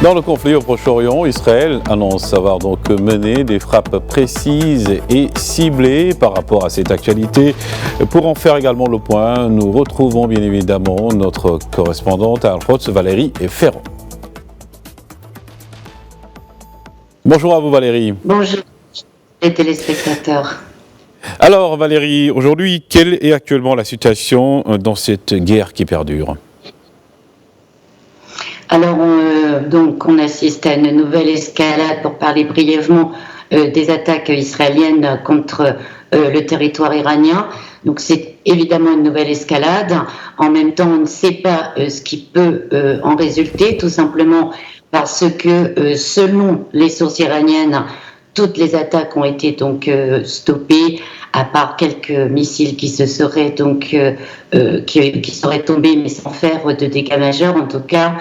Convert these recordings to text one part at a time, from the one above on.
Dans le conflit au Proche-Orient, Israël annonce avoir donc mené des frappes précises et ciblées par rapport à cette actualité. Pour en faire également le point, nous retrouvons bien évidemment notre correspondante à Al-Quds, Valérie Ferron. Bonjour à vous Valérie. Bonjour les téléspectateurs. Alors Valérie, aujourd'hui, quelle est actuellement la situation dans cette guerre qui perdure ? Alors, on assiste à une nouvelle escalade, pour parler brièvement, des attaques israéliennes contre le territoire iranien. Donc, c'est évidemment une nouvelle escalade. En même temps, on ne sait pas ce qui peut en résulter, tout simplement parce que, selon les sources iraniennes, toutes les attaques ont été donc stoppées, à part quelques missiles qui se seraient donc qui seraient tombés, mais sans faire de dégâts majeurs. En tout cas,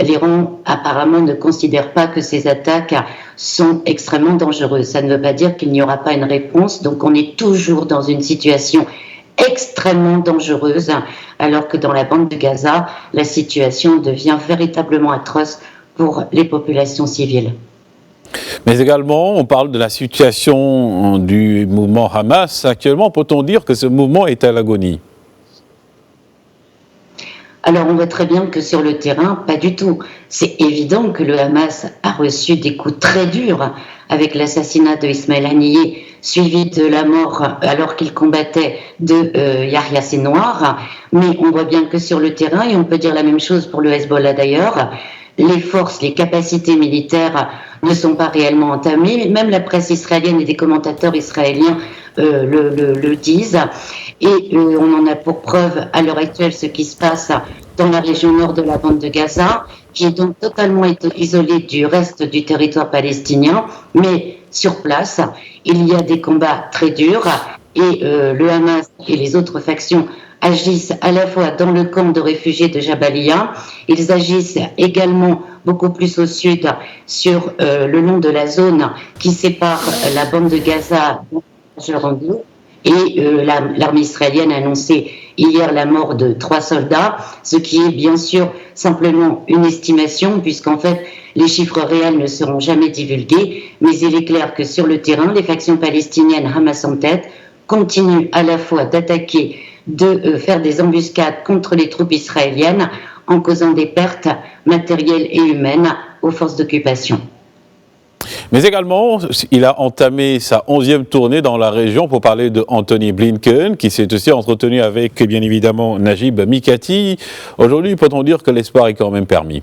l'Iran apparemment ne considère pas que ces attaques sont extrêmement dangereuses. Ça ne veut pas dire qu'il n'y aura pas une réponse. Donc on est toujours dans une situation extrêmement dangereuse, alors que dans la bande de Gaza, la situation devient véritablement atroce pour les populations civiles. Mais également, on parle de la situation du mouvement Hamas. Actuellement, peut-on dire que ce mouvement est à l'agonie ? Alors on voit très bien que sur le terrain, pas du tout. C'est évident que le Hamas a reçu des coups très durs avec l'assassinat de Ismaël Haniyeh, suivi de la mort, alors qu'il combattait, de Yahya Sinwar. Mais on voit bien que sur le terrain, et on peut dire la même chose pour le Hezbollah d'ailleurs, les forces, les capacités militaires ne sont pas réellement entamées. Même la presse israélienne et des commentateurs israéliens le disent. Et on en a pour preuve à l'heure actuelle ce qui se passe dans la région nord de la bande de Gaza, qui est donc totalement isolée du reste du territoire palestinien. Mais sur place, il y a des combats très durs et le Hamas et les autres factions agissent à la fois dans le camp de réfugiés de Jabalia, ils agissent également beaucoup plus au sud sur le long de la zone qui sépare la bande de Gaza et l'armée israélienne a annoncé hier la mort de 3 soldats, ce qui est bien sûr simplement une estimation, puisqu'en fait les chiffres réels ne seront jamais divulgués, mais il est clair que sur le terrain, les factions palestiniennes, Hamas en tête, continuent à la fois d'attaquer, de faire des embuscades contre les troupes israéliennes en causant des pertes matérielles et humaines aux forces d'occupation. Mais également, il a entamé sa 11e tournée dans la région pour parler de Anthony Blinken, qui s'est aussi entretenu avec, bien évidemment, Najib Mikati. Aujourd'hui, peut-on dire que l'espoir est quand même permis ?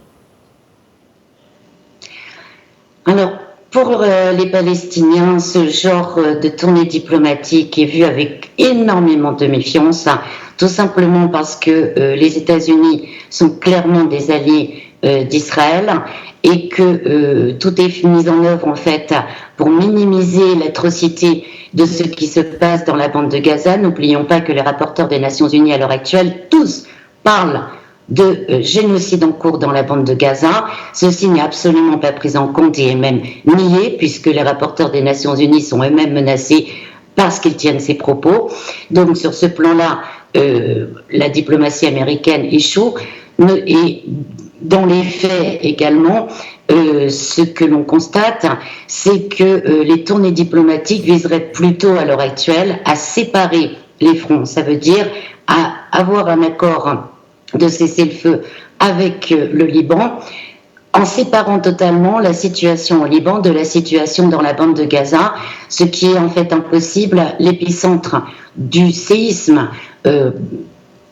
Alors, pour les Palestiniens, ce genre de tournée diplomatique est vu avec énormément de méfiance, tout simplement parce que les États-Unis sont clairement des alliés d'Israël et que tout est mis en œuvre en fait pour minimiser l'atrocité de ce qui se passe dans la bande de Gaza. N'oublions pas que les rapporteurs des Nations Unies à l'heure actuelle, tous parlent de génocide en cours dans la bande de Gaza. Ceci n'est absolument pas pris en compte et est même nié, puisque les rapporteurs des Nations Unies sont eux-mêmes menacés parce qu'ils tiennent ces propos. Donc sur ce plan-là, la diplomatie américaine échoue. Et dans les faits également, ce que l'on constate, c'est que les tournées diplomatiques viseraient plutôt à l'heure actuelle à séparer les fronts. Ça veut dire à avoir un accord de cessez-le-feu avec le Liban, en séparant totalement la situation au Liban de la situation dans la bande de Gaza, ce qui est en fait impossible. L'épicentre du séisme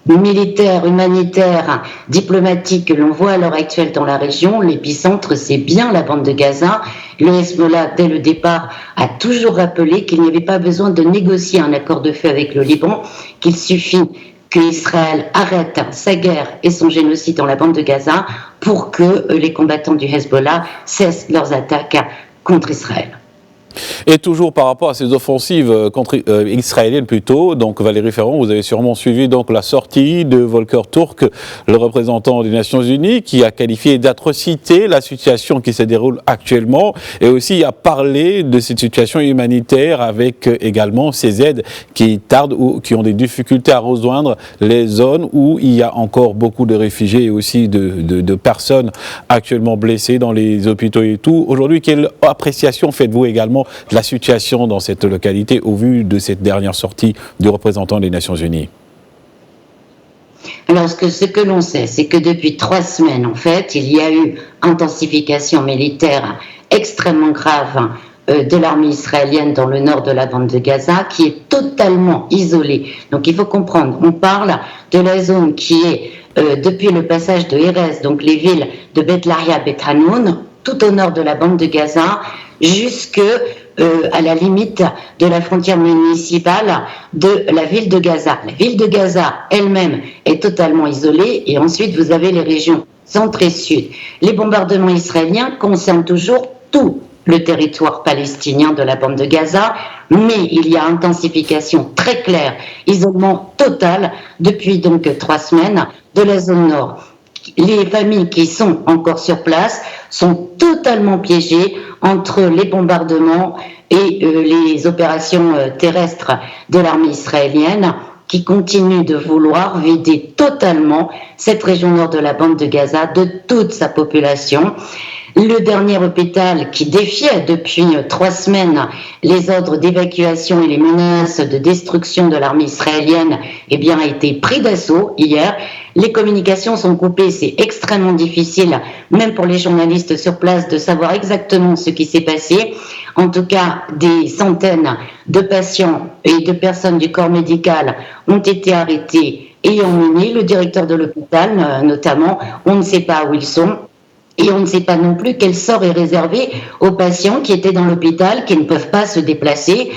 militaire, humanitaire, diplomatique que l'on voit à l'heure actuelle dans la région, l'épicentre c'est bien la bande de Gaza. Le Hezbollah, dès le départ, a toujours rappelé qu'il n'y avait pas besoin de négocier un accord de feu avec le Liban, qu'il suffit qu'Israël arrête sa guerre et son génocide dans la bande de Gaza pour que les combattants du Hezbollah cessent leurs attaques contre Israël. Et toujours par rapport à ces offensives contre israéliennes plutôt, donc Valérie Ferrand, vous avez sûrement suivi donc la sortie de Volker Turk, le représentant des Nations Unies, qui a qualifié d'atrocité la situation qui se déroule actuellement et aussi a parlé de cette situation humanitaire avec également ces aides qui tardent ou qui ont des difficultés à rejoindre les zones où il y a encore beaucoup de réfugiés et aussi de personnes actuellement blessées dans les hôpitaux et tout. Aujourd'hui, quelle appréciation faites-vous également de la situation dans cette localité au vu de cette dernière sortie du représentant des Nations Unies? Alors, ce que l'on sait, c'est que depuis 3 semaines, en fait, il y a eu intensification militaire extrêmement grave de l'armée israélienne dans le nord de la bande de Gaza, qui est totalement isolée. Donc, il faut comprendre, on parle de la zone qui est depuis le passage de Erez, donc les villes de Beth Lahia, Beth Hanoun, tout au nord de la bande de Gaza, jusque à la limite de la frontière municipale de la ville de Gaza. La ville de Gaza elle-même est totalement isolée et ensuite vous avez les régions centre et sud. Les bombardements israéliens concernent toujours tout le territoire palestinien de la bande de Gaza, mais il y a intensification très claire, isolement total depuis donc 3 semaines de la zone nord. Les familles qui sont encore sur place sont totalement piégées entre les bombardements et les opérations terrestres de l'armée israélienne qui continue de vouloir vider totalement cette région nord de la bande de Gaza de toute sa population. Le dernier hôpital qui défiait depuis 3 semaines les ordres d'évacuation et les menaces de destruction de l'armée israélienne, eh bien, a été pris d'assaut hier. Les communications sont coupées, c'est extrêmement difficile, même pour les journalistes sur place, de savoir exactement ce qui s'est passé. En tout cas, des centaines de patients et de personnes du corps médical ont été arrêtés et emmenés. Le directeur de l'hôpital, notamment, on ne sait pas où ils sont. Et on ne sait pas non plus quel sort est réservé aux patients qui étaient dans l'hôpital, qui ne peuvent pas se déplacer.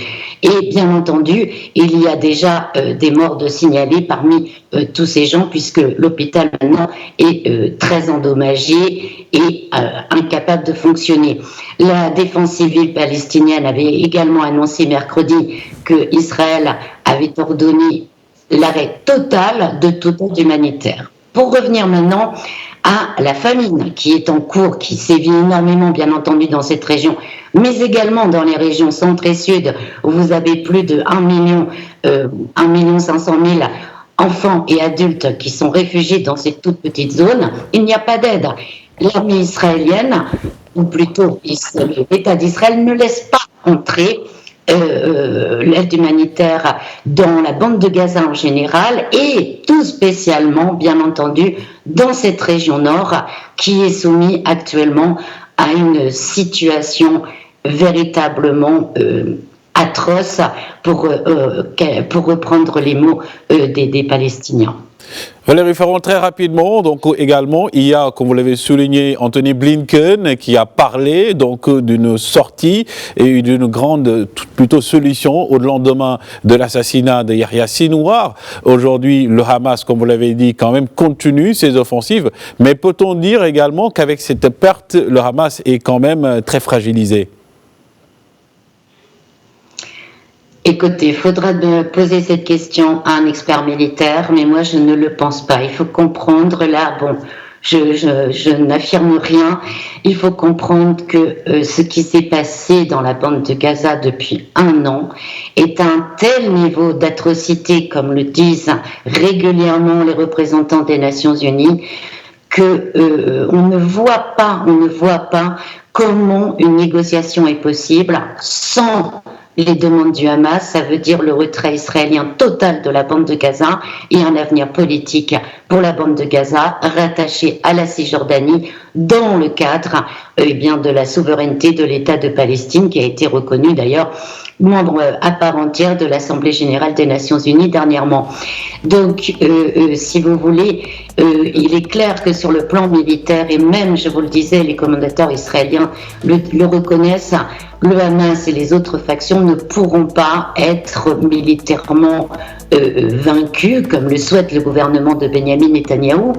Et bien entendu, il y a déjà des morts de signalés parmi tous ces gens, puisque l'hôpital maintenant est très endommagé et incapable de fonctionner. La défense civile palestinienne avait également annoncé mercredi que Israël avait ordonné l'arrêt total de toute aide humanitaire. Pour revenir maintenant à la famine qui est en cours, qui sévit énormément bien entendu dans cette région, mais également dans les régions centre et sud où vous avez plus de 1 500 000 enfants et adultes qui sont réfugiés dans cette toute petite zone. Il n'y a pas d'aide. L'armée israélienne, ou plutôt l'État d'Israël, ne laisse pas entrer l'aide humanitaire dans la bande de Gaza en général et tout spécialement, bien entendu, dans cette région nord qui est soumise actuellement à une situation véritablement atroce pour reprendre les mots des Palestiniens. Valérie Ferrand, très rapidement, donc également, il y a, comme vous l'avez souligné, Anthony Blinken qui a parlé donc d'une sortie et d'une grande, plutôt solution au lendemain de l'assassinat de Yahya Sinwar. Aujourd'hui, le Hamas, comme vous l'avez dit, quand même continue ses offensives, mais peut-on dire également qu'avec cette perte, le Hamas est quand même très fragilisé? Écoutez, il faudra poser cette question à un expert militaire, mais moi je ne le pense pas. Il faut comprendre, là, bon, je n'affirme rien, il faut comprendre que ce qui s'est passé dans la bande de Gaza depuis 1 an est un tel niveau d'atrocité, comme le disent régulièrement les représentants des Nations Unies, que on ne voit pas comment une négociation est possible sans les demandes du Hamas. Ça veut dire le retrait israélien total de la bande de Gaza et un avenir politique pour la bande de Gaza rattachée à la Cisjordanie dans le cadre de la souveraineté de l'État de Palestine qui a été reconnu d'ailleurs membre à part entière de l'Assemblée générale des Nations unies dernièrement. Donc, si vous voulez, il est clair que sur le plan militaire, et même, je vous le disais, les commentateurs israéliens le reconnaissent, le Hamas et les autres factions ne pourront pas être militairement vaincus, comme le souhaite le gouvernement de Benyamin Netanyahou.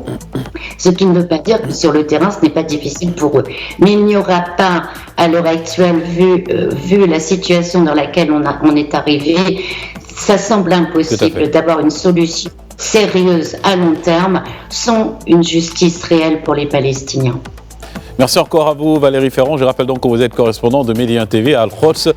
Ce qui ne veut pas dire que sur le terrain, ce n'est pas difficile pour eux. Mais il n'y aura pas, à l'heure actuelle, vu la situation dans laquelle on est arrivé, ça semble impossible d'avoir une solution sérieuse à long terme sans une justice réelle pour les Palestiniens. Merci encore à vous Valérie Ferrand. Je rappelle donc que vous êtes correspondant de Média TV à Al-Quds.